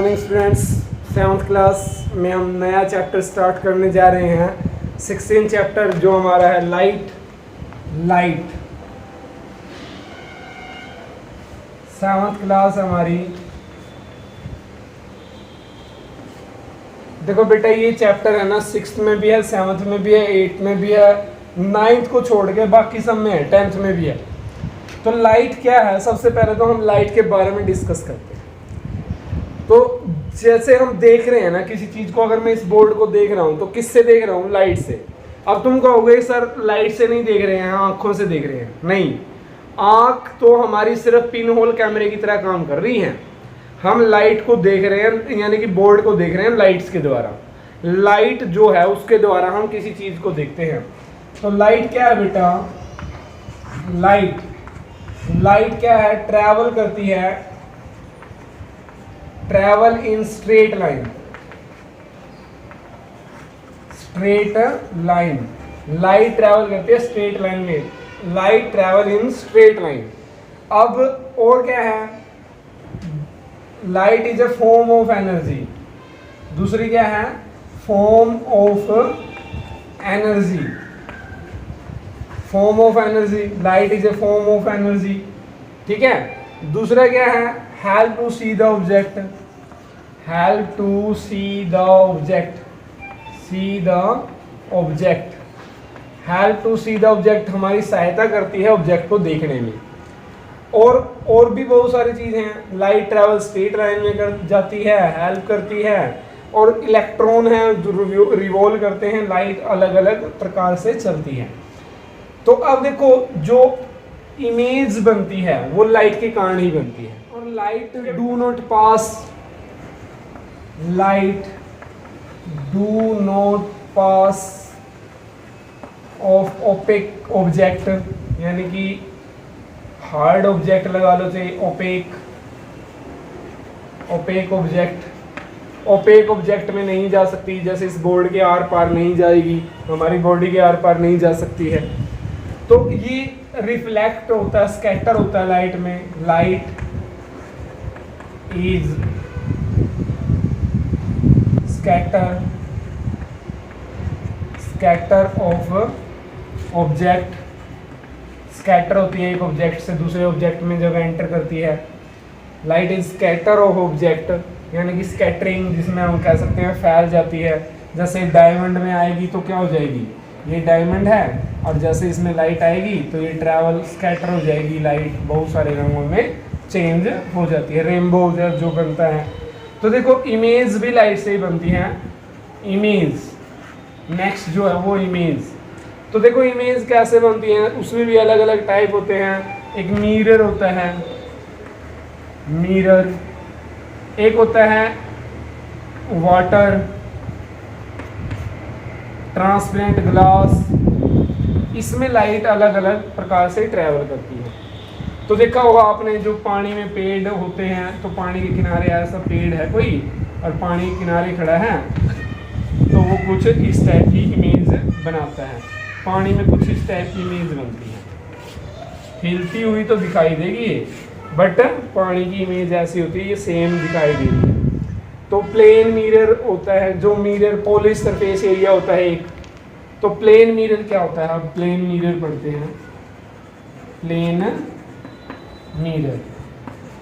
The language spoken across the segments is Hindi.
Morning students. 7th क्लास में हम नया चैप्टर स्टार्ट करने जा रहे हैं। 16 चैप्टर जो हमारा है लाइट। 7th क्लास हमारी। देखो बेटा, ये चैप्टर है ना 6th में भी है, 7th में भी है, 8th में भी है, 9th को छोड़ के बाकी सब में है, 10th में भी है। तो लाइट क्या है, सबसे पहले तो हम लाइट के बारे में डिस्कस करते हैं। तो जैसे हम देख रहे हैं ना किसी चीज़ को, अगर मैं इस बोर्ड को देख रहा हूँ तो किससे देख रहा हूँ? लाइट से। अब तुम कहोगे सर लाइट से नहीं देख रहे हैं, आँखों से देख रहे हैं। नहीं, आँख तो हमारी सिर्फ पिन होल कैमरे की तरह काम कर रही है। हम लाइट को देख रहे हैं, यानी कि बोर्ड को देख रहे हैं लाइट्स के द्वारा। लाइट जो है उसके द्वारा हम किसी चीज़ को देखते हैं। तो लाइट क्या है बेटा? लाइट क्या है? ट्रैवल करती है, travel in straight line. Light travel करती है स्ट्रेट लाइन में। Light travel in straight line. अब और क्या है? Light is a form of energy. दूसरी क्या है? Form of energy. Light is a form of energy. ठीक है। दूसरा क्या है? Help to see the object. हमारी सहायता करती है ऑब्जेक्ट को देखने में। और भी बहुत सारी चीज़ें हैं। लाइट ट्रैवल स्ट्रेट लाइन में कर जाती है, हेल्प करती है, और इलेक्ट्रॉन है जो रिवॉल्व करते हैं। लाइट अलग अलग प्रकार से चलती है। तो अब देखो, जो इमेज बनती है वो लाइट के कारण ही बनती है। और light do not pass of opaque object, यानी कि हार्ड ऑब्जेक्ट लगा लो, चाहे ओपेक ऑब्जेक्ट में नहीं जा सकती। जैसे इस बोर्ड के आर पार नहीं जाएगी, हमारी बॉडी के आर पार नहीं जा सकती है। तो ये रिफ्लेक्ट होता है, स्कैटर होता है लाइट में। Light is scatter of object. Scatter होती है एक ऑब्जेक्ट से दूसरे ऑब्जेक्ट में जब एंटर करती है। Light is scatter of object, यानी कि स्कैटरिंग, जिसमें हम कह सकते हैं फैल जाती है। जैसे डायमंड में आएगी तो क्या हो जाएगी? ये डायमंड है, और जैसे इसमें लाइट आएगी तो ये ट्रैवल स्कैटर हो जाएगी। लाइट बहुत सारे रंगों में चेंज हो जाती है, रेनबो जो बनता है। तो देखो, इमेज भी लाइट से ही बनती है। इमेज नेक्स्ट जो है वो इमेज। तो देखो इमेज कैसे बनती है, उसमें भी अलग अलग टाइप होते हैं। एक मिरर होता है, एक होता है वाटर, ट्रांसपेरेंट ग्लास। इसमें लाइट अलग अलग प्रकार से ट्रैवल करती है। तो देखा होगा आपने, जो पानी में पेड़ होते हैं, तो पानी के किनारे ऐसा पेड़ है कोई, और पानी के किनारे खड़ा है, तो वो कुछ इस टाइप की इमेज बनाता है। पानी में कुछ इस टाइप की इमेज बनती है। हिलती हुई तो दिखाई देगी, बट पानी की इमेज ऐसी होती है, ये सेम दिखाई दे रही है। तो प्लेन मिरर होता है, जो मिरर पॉलिश सरफेस एरिया होता है एक। तो प्लेन मिरर क्या होता है? अब प्लेन मिरर पढ़ते हैं।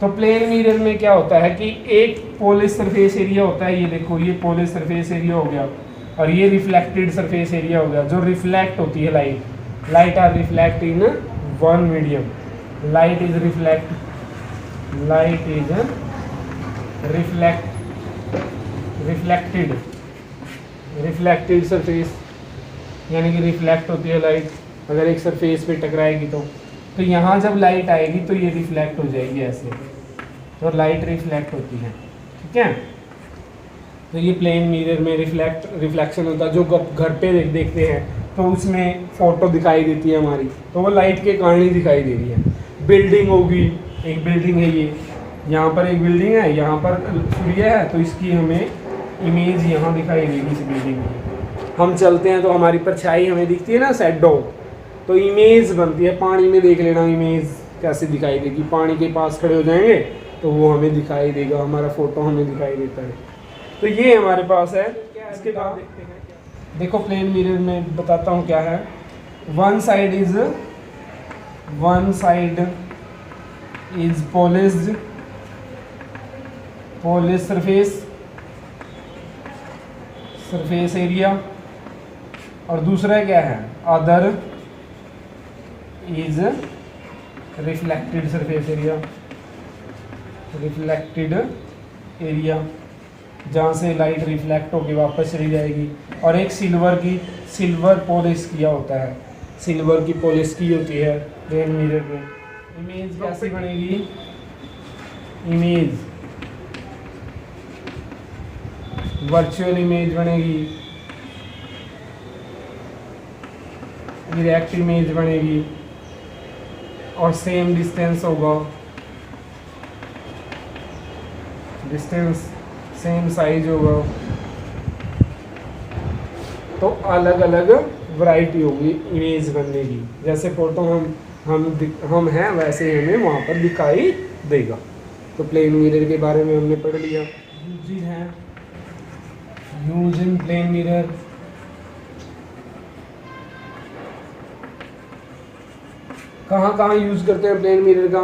तो प्लेन मिरर में क्या होता है कि एक पॉलिश सरफेस एरिया होता है। ये देखो, ये पॉलिश सरफेस एरिया हो गया, और ये रिफ्लेक्टेड सरफेस एरिया हो गया, जो रिफ्लेक्ट होती है light are reflect in one medium. Light is reflected surface, यानी कि रिफ्लेक्ट होती है लाइट। अगर एक सरफेस पे टकराएगी तो यहाँ जब लाइट आएगी तो ये रिफ्लेक्ट हो जाएगी ऐसे, तो लाइट रिफ्लेक्ट होती है। ठीक है। तो ये प्लेन मिरर में रिफ्लेक्शन होता है। जो घर पे देखते हैं तो उसमें फोटो दिखाई देती है हमारी, तो वो लाइट के कारण ही दिखाई दे रही है। बिल्डिंग होगी, एक बिल्डिंग है, ये यहाँ पर एक बिल्डिंग है, यहाँ पर सूर्य है, तो इसकी हमें इमेज यहाँ दिखाई देगी इस बिल्डिंग की। हम चलते हैं तो हमारी परछाई हमें दिखती है ना, शैडो, तो इमेज बनती है। पानी में देख लेना इमेज कैसे दिखाई देगी। पानी के पास खड़े हो जाएंगे तो वो हमें दिखाई देगा, हमारा फ़ोटो हमें दिखाई देता है। तो ये हमारे पास है। इसके बाद देखते हैं, देखो प्लेन मिरर में बताता हूँ क्या है। One side is polish surface area, और दूसरा क्या है, other is reflected surface area, जहाँ से लाइट रिफ्लेक्ट होकर वापस चली जाएगी। और एक सिल्वर पॉलिश किया होता है, सिल्वर की पॉलिश की होती है प्लेन मिरर में। इमेज कैसी बनेगी, इमेज वर्चुअल इमेज बनेगी, डायरेक्ट इमेज बनेगी, और सेम डिस्टेंस होगा, डिस्टेंस सेम साइज होगा। तो अलग अलग वैरायटी होगी इमेज बनने की, जैसे फोटो हम हैं वैसे ही हमें वहाँ पर दिखाई देगा। तो प्लेन मिरर के बारे में हमने पढ़ लिया। यूजेस हैं, यूज इन प्लेन मिरर। कहाँ कहाँ यूज़ करते हैं प्लेन मिरर का,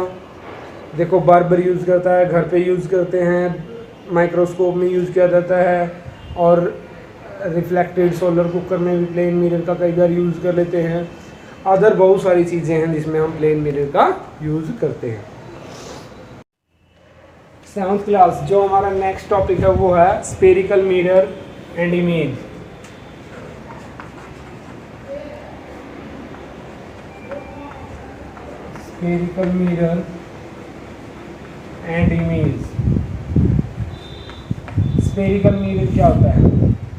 देखो बार्बर यूज़ करता है, घर पे यूज़ करते हैं, माइक्रोस्कोप में यूज़ किया जाता है, और रिफ्लेक्टेड सोलर कुकर में भी प्लेन मिरर का कई बार यूज़ कर लेते हैं। अदर बहुत सारी चीज़ें हैं जिसमें हम प्लेन मिरर का यूज़ करते हैं। 7th क्लास जो हमारा नेक्स्ट टॉपिक है वो है spherical mirror and image. Spherical mirror and image. Spherical mirror क्या होता है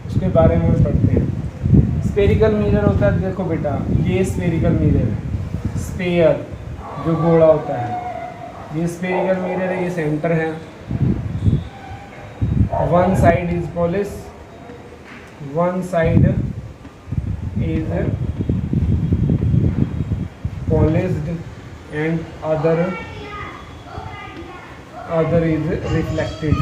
उसके बारे में हम पढ़ते हैं। स्फेरिकल मिरर होता है, देखो बेटा ये स्फेरिकल मिरर है, स्फेयर जो गोला होता है, ये स्फेरिकल मिरर है, ये सेंटर है। One side is polish, one side is polished and other is reflected.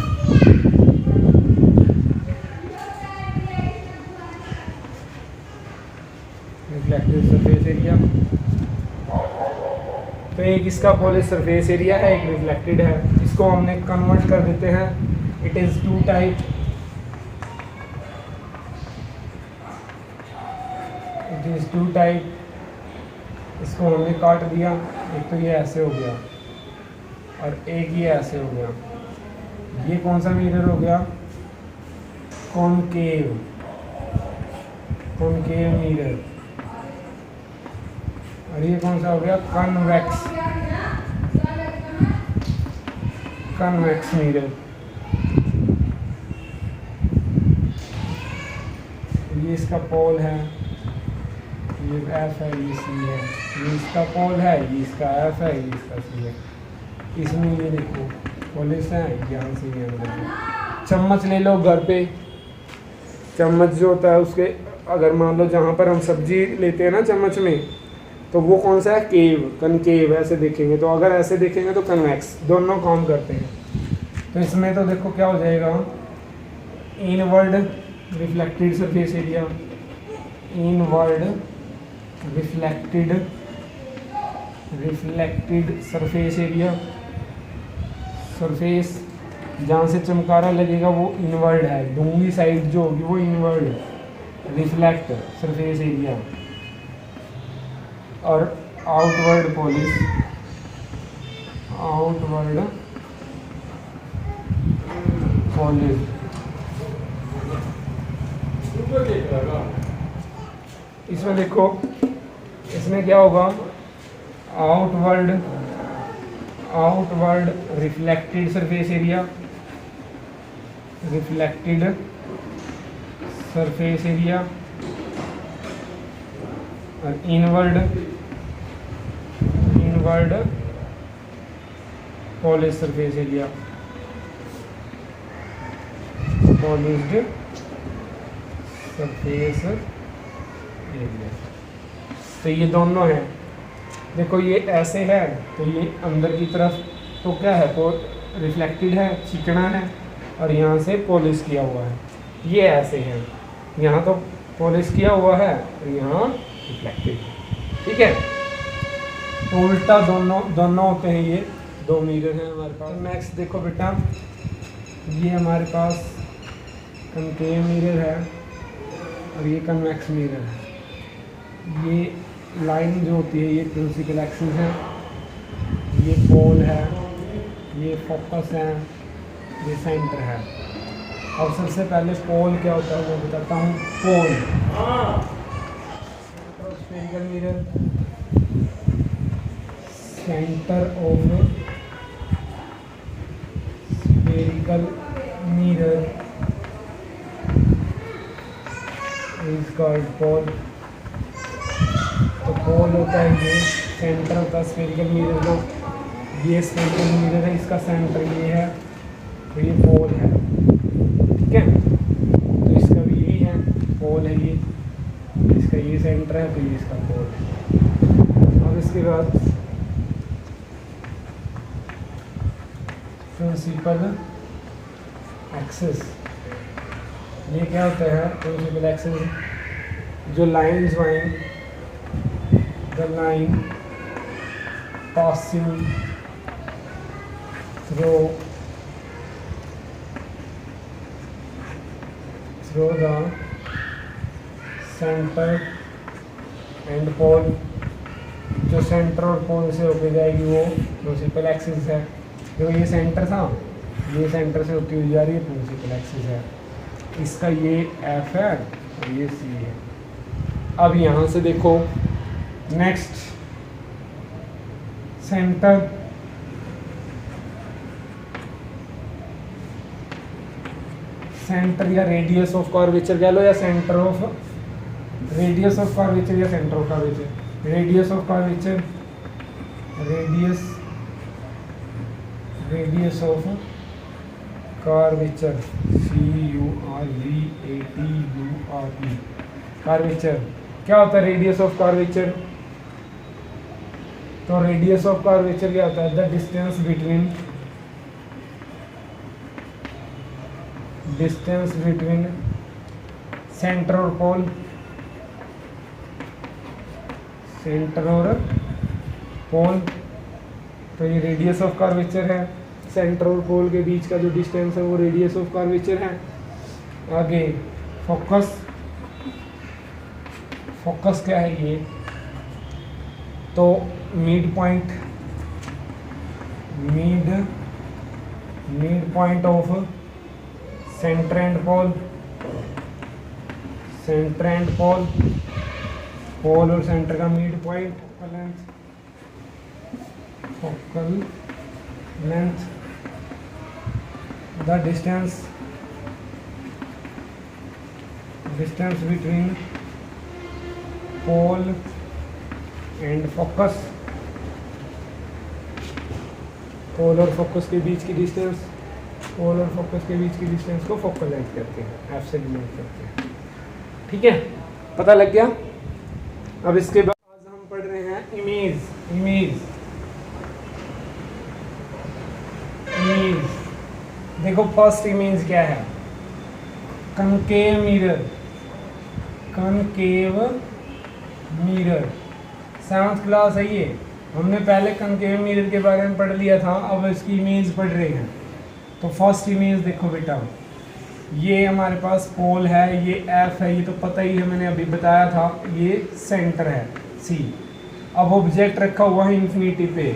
Reflected surface area. तो एक इसका पॉलिश सरफेस एरिया है, एक रिफ्लेक्टेड है। इसको हमने कन्वर्ट कर देते हैं, it is two type. It is two type. इसको हमने काट दिया, एक तो ये ऐसे हो गया और एक ये ऐसे हो गया। ये कौन सा मिरर हो गया, कॉनकेव मिरर। और ये कौन सा हो गया, कन्वेक्स मिरर। ये इसका पोल है, ये एफ है, ये सी है। ये इसका पोल है, ये इसका एफ है, ये इसका सी है। इसमें ये देखो पॉलिश है, यहाँ से ये अंदर। चम्मच ले लो घर पे, चम्मच जो होता है उसके अगर मान लो जहाँ पर हम सब्जी लेते हैं ना चम्मच में, तो वो कौन सा है, कनकेव ऐसे देखेंगे। तो अगर ऐसे देखेंगे तो कन्वेक्स, दोनों काम करते हैं। तो इसमें तो देखो क्या हो जाएगा, inward reflected surface area, inward reflected surface area. Surface जहाँ से चमकारा लगेगा वो इनवर्ड है, डूंगी साइड जो होगी वो इनवर्ड है, रिफ्लेक्ट सरफेस एरिया। और आउटवर्ड पॉलिश, आउटवर्ड पॉलिश। इसमें देखो इसमें क्या होगा, outward reflected surface area, reflected surface area. और inward polish surface area, polished surface area. तो ये दोनों हैं, देखो ये ऐसे है तो ये अंदर की तरफ तो क्या है, रिफ्लेक्टेड है, चिकना है, और यहाँ से पॉलिश किया हुआ है। ये ऐसे हैं, यहाँ तो पॉलिश किया हुआ है और यहाँ रिफ्लेक्टेड है। ठीक है, तो उल्टा दोनों होते हैं। ये दो मिरर हैं हमारे पास। नेक्स्ट देखो बेटा, ये हमारे पास कनकेव मिरर है और ये कन्वेक्स मिरर है। ये लाइन जो होती है ये प्रिंसिपल एक्सिस है, ये पोल है, ये फोकस है, ये सेंटर है। अब सबसे पहले पोल क्या होता है वो बताता हूँ। Pole spherical mirror, centre of spherical mirror is called pole. तो पोल होता है ये, सेंटर होता है स्फेरिकल मिरर का। ये स्फेरिकल मिरर है, इसका सेंटर ये है, तो ये पोल है। ठीक है, तो इसका भी यही है, पोल है ये, इसका ये सेंटर है, तो ये इसका पोल है। और इसके बाद प्रिंसिपल एक्सिस, ये क्या होता है? प्रिंसिपल एक्सिस जो lines wine the line passing through the center and pole, जो सेंटर और पोल से होके जाएगी वो प्रिंसिपल एक्सिस है। जो ये सेंटर था, ये सेंटर से होती हुई जा रही है, प्रिंसिपल एक्सिस है। इसका ये एफ है और ये सी है। अब यहाँ से देखो नेक्स्ट, सेंटर या रेडियस ऑफ कर्वेचर कह लो, या centre of radius of curvature, या centre of curvature. Radius of curvature, radius of curvature, CURVATURE, curvature क्या होता है? Radius of curvature. तो रेडियस ऑफ कर्वेचर क्या होता है? द डिस्टेंस बिटवीन सेंटर और पोल, सेंटर और पोल। तो ये रेडियस ऑफ कर्वेचर है। सेंटर और पोल के बीच का जो डिस्टेंस है वो रेडियस ऑफ कर्वेचर है। आगे फोकस क्या है ये? तो mid point of centre and pole, pole और सेंटर का mid point. Focal length the distance between pole and focus, pole और फोकस के बीच की डिस्टेंस, पोल और फोकस के बीच की डिस्टेंस को फोकल लेंथ कहते हैं, एफ से डिनोट करते हैं। ठीक है, पता लग गया। अब इसके बाद आज हम पढ़ रहे हैं इमेज। देखो फर्स्ट इमेज क्या है? Concave mirror. 7th क्लास है ये। हमने पहले कनकेव मिरर के बारे में पढ़ लिया था, अब इसकी इमेज पढ़ रहे हैं। तो फर्स्ट इमेज देखो बेटा, ये हमारे पास पोल है, ये एफ है, ये तो पता ही है, मैंने अभी बताया था। ये सेंटर है सी। अब ऑब्जेक्ट रखा हुआ है इन्फिनिटी पे,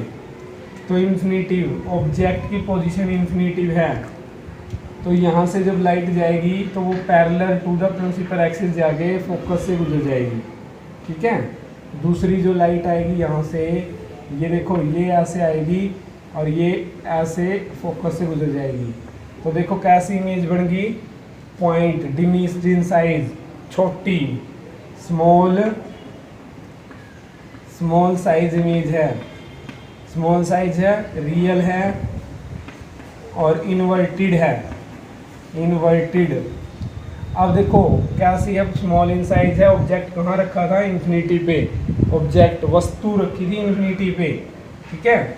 तो इन्फिनिटिव ऑब्जेक्ट की पोजीशन इन्फिनिटिव है। तो यहाँ से जब लाइट जाएगी तो वो parallel to the principal axis जाके फोकस से गुजर जाएगी। ठीक है, दूसरी जो लाइट आएगी यहाँ से, ये देखो ये ऐसे आएगी और ये ऐसे फोकस से गुजर जाएगी। तो देखो कैसी इमेज बन गई? पॉइंट डिमिनिश्ड इन साइज, छोटी, स्मॉल साइज इमेज है। स्मॉल साइज है, रियल है और इन्वर्टेड है। अब देखो कैसी है? स्मॉल इन साइज है। ऑब्जेक्ट कहाँ रखा था? इन्फिनिटी पे। ऑब्जेक्ट वस्तु रखी थी इन्फिनिटी पे। ठीक है,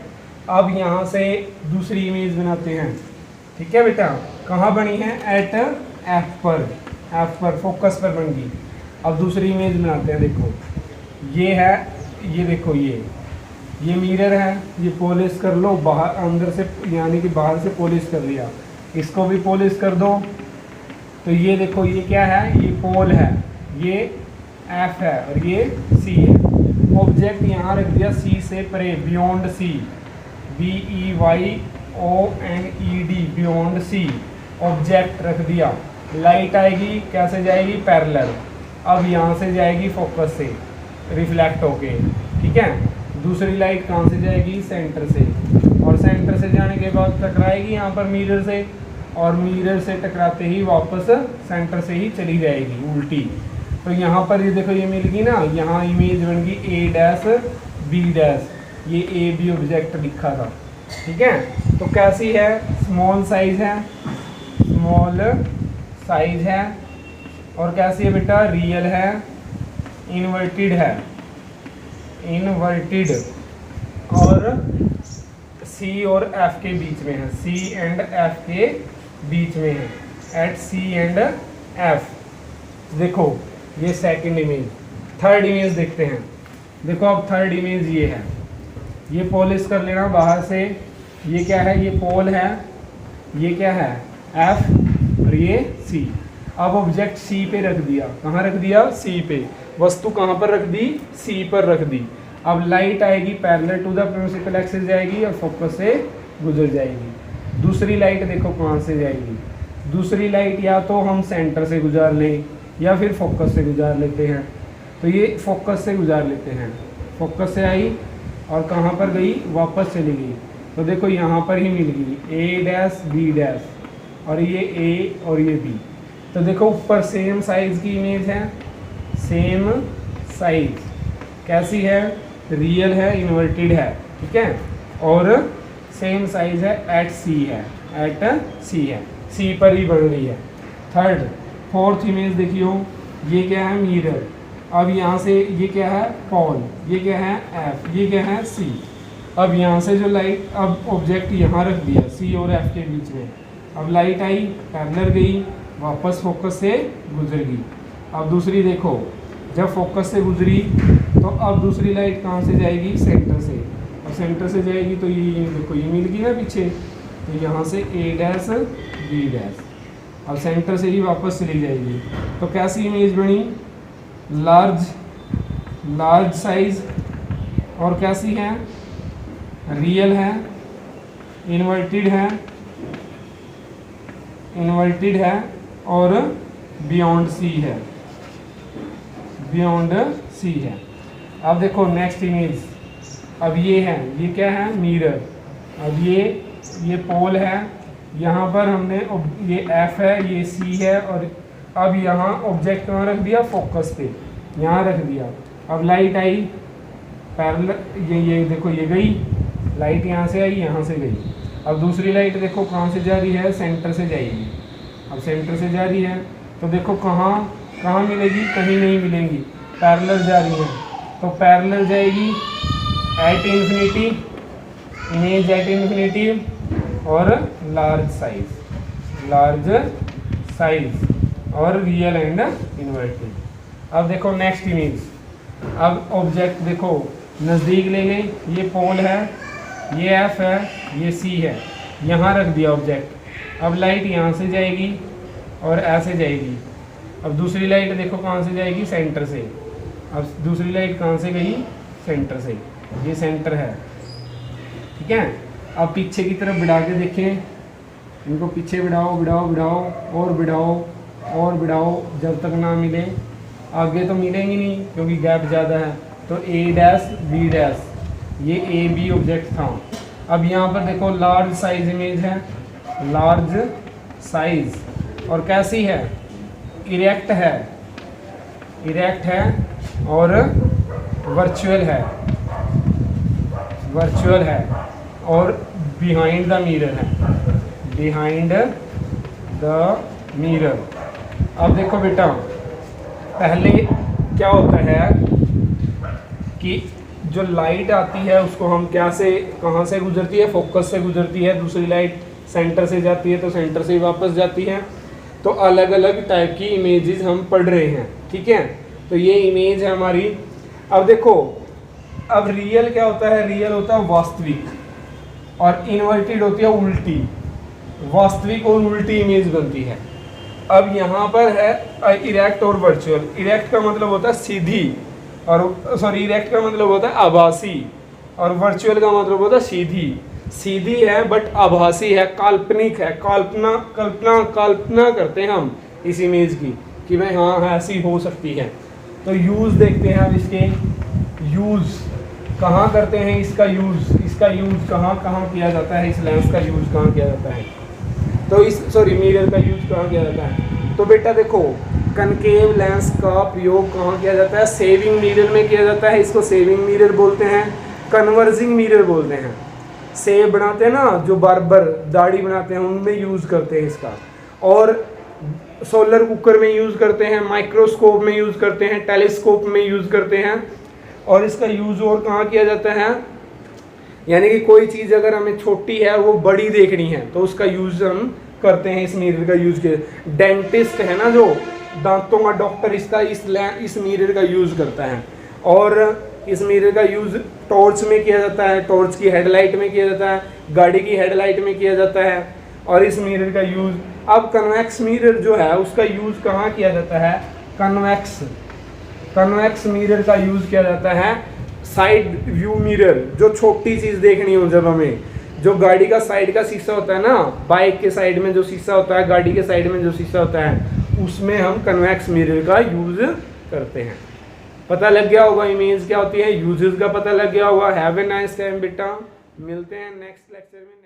अब यहाँ से दूसरी इमेज बनाते हैं। ठीक है बेटा, कहाँ बनी है? एट एफ पर फोकस पर बन गई। अब दूसरी इमेज बनाते हैं। देखो ये है, ये देखो ये मिरर है, ये पॉलिश कर लो बाहर, अंदर से यानी कि बाहर से पॉलिश कर लिया, इसको भी पॉलिश कर दो। तो ये देखो ये क्या है? ये पोल है, ये एफ है और ये सी है। ऑब्जेक्ट यहाँ रख दिया सी से परे, beyond C, BEYOND, beyond C object रख दिया। लाइट आएगी कैसे जाएगी? पैरेलल। अब यहाँ से जाएगी फोकस से रिफ्लेक्ट होके। ठीक है, दूसरी लाइट कहाँ से जाएगी? सेंटर से, और सेंटर से जाने के बाद टकराएगी यहाँ पर मिरर से, और मिरर से टकराते ही वापस सेंटर से ही चली जाएगी उल्टी। तो यहाँ पर ये देखो ये मिल गई ना, यहाँ इमेज बन गई A', B', ये AB ऑब्जेक्ट लिखा था। ठीक है, तो कैसी है? स्मॉल साइज है, और कैसी है बेटा? रियल है, इन्वर्टेड है, और C और F के बीच में है, C एंड F के बीच में है, एट C एंड F। देखो ये सेकंड इमेज। थर्ड इमेज देखते हैं। देखो अब थर्ड इमेज ये है, ये पॉलिश कर लेना बाहर से। ये क्या है? ये पोल है, ये क्या है? F, और ये C। अब ऑब्जेक्ट C पे रख दिया। कहाँ रख दिया? C पे। वस्तु कहाँ पर रख दी? C पर रख दी। अब लाइट आएगी parallel to the principal axis जाएगी और फोकस से गुजर जाएगी। दूसरी लाइट देखो कहाँ से जाएगी? दूसरी लाइट या तो हम सेंटर से गुजार लें या फिर फोकस से गुजार लेते हैं। तो ये फोकस से गुजार लेते हैं। फोकस से आई और कहाँ पर गई? वापस चली गई। तो देखो यहाँ पर ही मिल गई A', B', और ये A और ये B। तो देखो ऊपर सेम साइज की इमेज है, सेम साइज कैसी है? रियल है, इन्वर्टेड है। ठीक है, और सेम साइज है, एट सी है, सी पर ही बढ़ रही है। फोर्थ इमेज देखियो, ये क्या है? मिरर। अब यहाँ से ये क्या है? पोल, ये क्या है? एफ, ये क्या है? सी। अब यहाँ से जो लाइट, अब ऑब्जेक्ट यहाँ रख दिया सी और एफ के बीच में। अब लाइट आई, पैरेलल गई, वापस फोकस से गुजर गई। अब दूसरी देखो, जब फोकस से गुजरी तो अब दूसरी लाइट कहाँ से जाएगी? सेंटर से, और सेंटर से जाएगी तो ये देखो ये मिल गई ना पीछे, तो यहाँ से A', B', अब सेंटर से ही वापस चली जाएगी। तो कैसी इमेज बनी? लार्ज साइज, और कैसी है? रियल है, इन्वर्टेड है, और बियॉन्ड सी है। अब देखो नेक्स्ट इमेज, अब ये है, ये क्या है? मिरर। अब ये पोल है, यहाँ पर हमने ये F है, ये C है, और अब यहाँ ऑब्जेक्ट कहाँ रख दिया? फोकस पे, यहाँ रख दिया। अब लाइट आई पैरेलल, ये देखो ये गई लाइट, यहाँ से आई, यहाँ से गई। अब दूसरी लाइट देखो कहाँ से जा रही है? सेंटर से जाएगी। अब सेंटर से जा रही है तो देखो कहाँ मिलेगी? कहीं नहीं मिलेंगी, पैरेलल जा रही है। तो पैरेलल जाएगी at infinity, image at infinity, और लार्ज साइज और रियल एंड इन्वर्टेड। अब देखो नेक्स्ट इमेज। अब ऑब्जेक्ट देखो नज़दीक ले गए, ये पोल है, ये F है, ये C है, यहाँ रख दिया ऑब्जेक्ट। अब लाइट यहाँ से जाएगी और ऐसे जाएगी। अब दूसरी लाइट देखो कहाँ से जाएगी? सेंटर से। अब दूसरी लाइट कहाँ से गई? सेंटर से, ये सेंटर है। ठीक है, अब पीछे की तरफ बढ़ा के देखें, इनको पीछे बढ़ाओ और बढ़ाओ जब तक ना मिले। आगे तो मिलेंगी नहीं क्योंकि गैप ज़्यादा है। तो A', B', ये AB ऑब्जेक्ट था। अब यहाँ पर देखो लार्ज साइज इमेज है, लार्ज साइज, और कैसी है? इरेक्ट है और वर्चुअल है और बिहाइंड द मिरर। अब देखो बेटा, पहले क्या होता है कि जो लाइट आती है उसको हम कहाँ से गुजरती है, फोकस से गुजरती है, दूसरी लाइट सेंटर से जाती है तो सेंटर से ही वापस जाती है। तो अलग अलग टाइप की इमेजेस हम पढ़ रहे हैं, ठीक है। तो ये इमेज है हमारी। अब देखो, अब रियल क्या होता है, रियल होता है वास्तविक, और इन्वर्टेड होती है उल्टी। वास्तविक और उल्टी इमेज बनती है। अब यहाँ पर है इरेक्ट और वर्चुअल। इरेक्ट का मतलब होता है सीधी, और सॉरी इरेक्ट का मतलब होता है आभासी, और वर्चुअल का मतलब होता है सीधी। सीधी है बट आभासी है, काल्पनिक है, कल्पना करते हैं हम इस इमेज की कि भाई हाँ ऐसी हो सकती है। तो यूज़ देखते हैं अब इसके यूज़ कहाँ करते हैं, इसका यूज़ कहाँ किया जाता है, इस लेंस का यूज़ कहाँ किया जाता है, तो इस मिरर का यूज़ कहाँ किया जाता है। तो बेटा देखो, कनकेव लेंस का प्रयोग कहाँ किया जाता है, सेविंग मिरर में किया जाता है। इसको सेविंग मिरर बोलते हैं, कन्वर्जिंग मिरर बोलते हैं। सेव बनाते हैं ना, जो बार्बर दाढ़ी बनाते हैं, उनमें यूज़ करते हैं इसका। और सोलर कुकर में यूज़ करते हैं, माइक्रोस्कोप में यूज़ करते हैं, टेलीस्कोप में यूज़ करते हैं। और इसका यूज़ और कहाँ किया जाता है, यानी कि कोई चीज़ अगर हमें छोटी है वो बड़ी देखनी है तो उसका यूज़ हम करते हैं, इस मिरर का यूज़ के। डेंटिस्ट है ना जो दांतों का डॉक्टर, इस मिरर का यूज़ करता है। और इस मिरर का यूज़ टॉर्च में किया जाता है, टॉर्च की हेडलाइट में किया जाता है, गाड़ी की हेडलाइट में किया जाता है। और इस मिरर का यूज़, अब कन्वेक्स मिरर जो है उसका यूज़ कहाँ किया जाता है, कन्वेक्स मिरर का यूज़ किया जाता है साइड व्यू मिरर। जो छोटी चीज़ देखनी हो, जब हमें जो गाड़ी का साइड का शीशा होता है ना, बाइक के साइड में जो शीशा होता है, गाड़ी के साइड में जो शीशा होता है, उसमें हम कन्वेक्स मिरर का यूज़ करते हैं। पता लग गया होगा इमेज क्या होती है, यूजेस का पता लग गया होगा। हैव ए नाइस टाइम बेटा, मिलते हैं नेक्स्ट लेक्चर में।